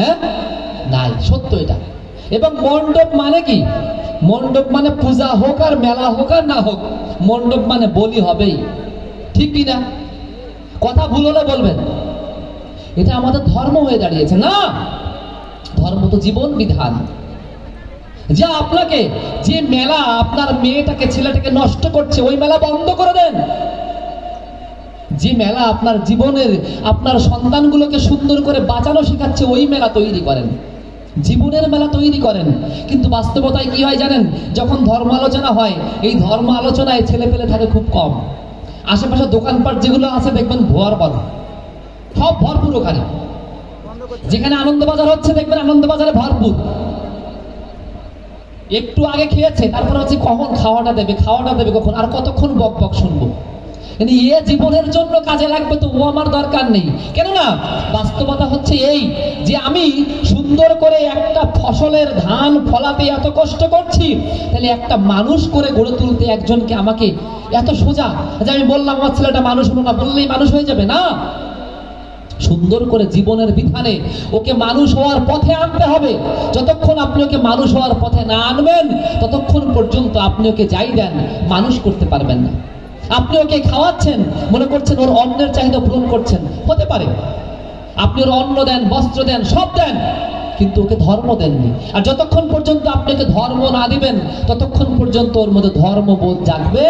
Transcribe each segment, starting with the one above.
হ্যাঁ নাই, সত্য এটা। এবং মণ্ডপ মানে কি? মণ্ডপ মানে পূজা হোক আর মেলা হোক আর না হোক, মণ্ডপ মানে বলি হবেই, ঠিক কিনা? কথা ভুল হলে বলবেন। এটা আমাদের ধর্ম হয়ে দাঁড়িয়েছে না। ধর্ম তো জীবন বিধান। যা আপনাকে যে মেলা আপনার মেয়েটাকে ছেলেটাকে নষ্ট করছে, ওই মেলা বন্ধ করে দেন। যে মেলা আপনার জীবনের আপনার সন্তানগুলোকে সুন্দর করে বাঁচানো শেখাচ্ছে, ওই মেলা তৈরি করেন, জীবনের মেলা তৈরি করেন। কিন্তু বাস্তবতায় কি হয় জানেন? যখন ধর্ম আলোচনা হয়, এই ধর্ম আলোচনায় ছেলে পেলে থাকে খুব কম। আশেপাশে দোকানপাট যেগুলো আছে দেখবেন ভোয়ার বড়, সব ভরপুর। ওখানে যেখানে আনন্দবাজার হচ্ছে দেখবেন আনন্দবাজারে ভরপুর। একটু আগে খেয়েছে, তারপরে হচ্ছে কখন খাওয়াটা দেবে, খাওয়াটা দেবে কখন, আর কতক্ষণ বক বক শুনবো। কিন্তু এ জীবনের জন্য কাজে লাগবে তো ও আমার দরকার নেই। কেননা বাস্তবতা হচ্ছে এই যে আমি সুন্দর করে একটা ফসলের ধান ফলাতে এত কষ্ট করছি, তাহলে একটা মানুষ করে গড়ে তুলতে একজনকে আমাকে এত সোজা যে আমি বললাম আমার ছেলেটা মানুষ হলো না, বললেই মানুষ হয়ে যাবে না। সুন্দর করে জীবনের বিধানে ওকে মানুষ হওয়ার পথে আনতে হবে। যতক্ষণ আপনি ওকে মানুষ হওয়ার পথে না আনবেন, ততক্ষণ পর্যন্ত আপনি ওকে যাই দেন মানুষ করতে পারবেন না। আপনি ওকে খাওয়াচ্ছেন, মনে করছেন ওর অন্নের চাহিদা পূরণ করছেন, হতে পারে। আপনি ওর অন্ন দেন, বস্ত্র দেন, সব দেন, কিন্তু ওকে ধর্ম দেননি। আর যতক্ষণ পর্যন্ত আপনি ওকে ধর্ম না দিবেন, ততক্ষণ পর্যন্ত ওর মধ্যে ধর্মবোধ জাগবে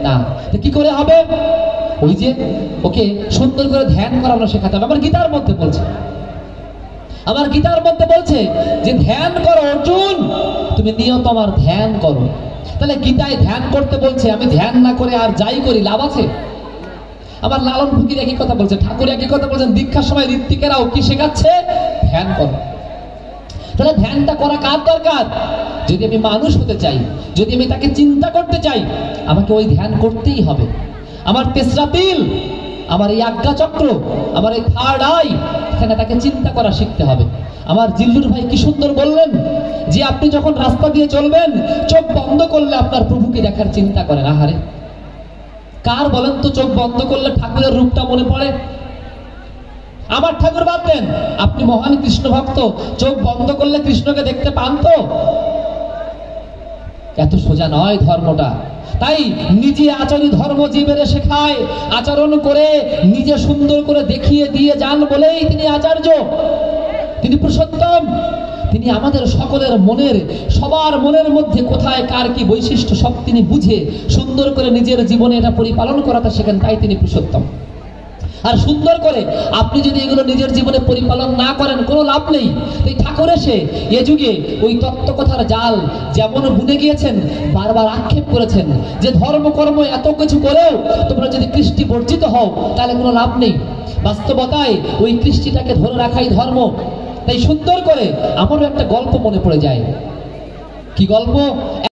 না। তো কি করে হবে? ওই যে ওকে সুন্দর করে ধ্যান করানো শেখাতে হবে। আমার গীতার মধ্যে বলছে যে ধ্যান করো অর্জুন, তুমি নিয়ত আমার ধ্যান করো। তাহলে গীতায় ধ্যান করতে বলছে, আমি ধ্যান না করে আর যাই করি লাভ আছে? আমার লালন ফকির একই কথা বলছে, ঠাকুর একই কথা বলছেন। দীক্ষার সময় ঋত্বিকেরাও কি শেখাচ্ছে? ধ্যান করো। তাহলে ধ্যানটা করা কার দরকার? যদি আমি মানুষ হতে চাই, যদি আমি তাকে চিন্তা করতে চাই, আমাকে ওই ধ্যান করতেই হবে। আমার তেসরা তিল, আমার এই আজ্ঞা চক্র, আমার এই থার্ড আই, এখানে তাকে চিন্তা করা শিখতে হবে। আমার জিল্লুর ভাই কি সুন্দর বললেন যে আপনি যখন রাস্তা দিয়ে চলবেন, চোখ বন্ধ করলে আপনার প্রভুকে দেখার চিন্তা করেন। আহারে, কার বলেন তো চোখ বন্ধ করলে ঠাকুরের রূপটা মনে পড়ে? আমার ঠাকুর বাদ দেন, আপনি মহান কৃষ্ণ ভক্ত, চোখ বন্ধ করলে কৃষ্ণকে দেখতে পান তো? এত সোজা নয় ধর্মটা। তাই নিজে আচরণ ধর্ম জীবের শেখায়, আচরণ করে নিজে সুন্দর করে দেখিয়ে দিয়ে যান বলেই তিনি আচার্য, তিনি পুরুষোত্তম। তিনি আমাদের সকলের মনের, সবার মনের মধ্যে কোথায় কার কি বৈশিষ্ট্য সব তিনি বুঝে সুন্দর করে নিজের জীবনে এটা পরিপালন করাতে শেখেন, তাই তিনি পুরুষোত্তম। আর সুন্দর করে আপনি যদি এগুলো নিজের জীবনে পরিপালন না করেন, কোনো লাভ নেই। এই ঠাকুর এসে এ যুগে ওই তত্ত্বকথার জাল যেমন বুনে গিয়েছেন, বারবার আক্ষেপ করেছেন যে ধর্মকর্ম এত কিছু করেও তোমরা যদি কৃষ্টি বর্জিত হও, তাহলে কোনো লাভ নেই। বাস্তবতায় ওই কৃষ্টিটাকে ধরে রাখাই ধর্ম। তাই সুন্দর করে আমারও একটা গল্প মনে পড়ে যায়। কি গল্প?